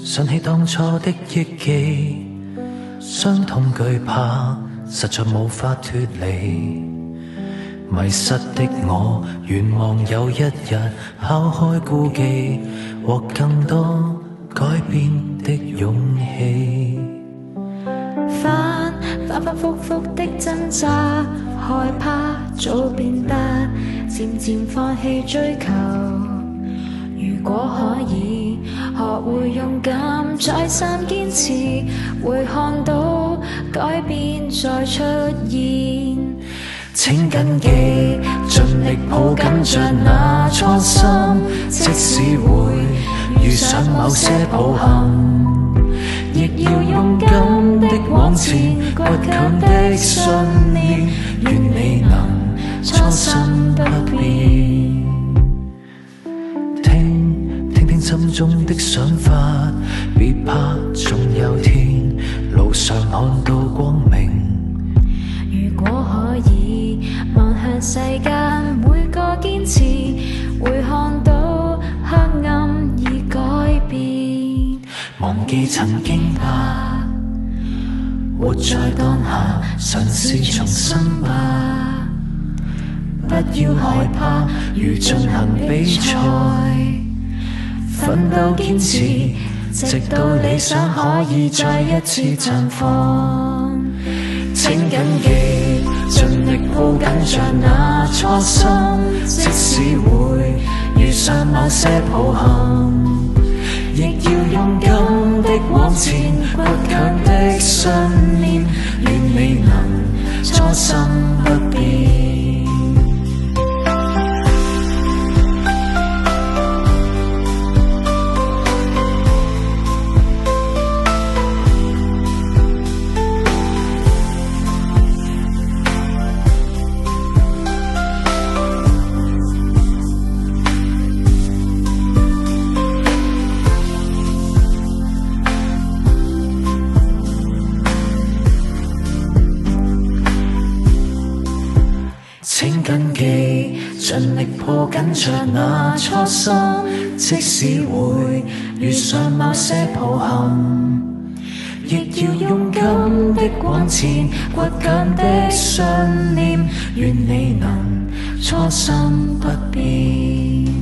想起當初的憶記，傷痛懼怕，實在無法脫離。迷失的我，願望有一日拋開顧忌，獲更多改變的勇氣。反覆的掙扎，害怕早變得漸漸放棄追求。如果可以學會勇敢再三堅持，會看到改變再出現。請緊記，盡力抱緊着那初心，即使會遇上某些抱憾，亦要勇敢的往前，倔強的信念，願你能初心不變。聽心中的想法，別怕，總有天路上看到光明。如果可以望向世間每個堅持，會看到黑暗已改變。忘記曾經吧，活在當下，嘗試重新吧。不要害怕，如進行比賽，奮鬥堅持，直到理想可以再一次綻放。請緊記，盡力抱緊着那初心，即使會遇上某些抱憾，亦要勇敢的往前，倔強的信念，願你能初心不變。請緊記，盡力抱緊着那初心，即使會遇上某些抱憾，亦要勇敢的往前，倔強的信念，願你能初心不變。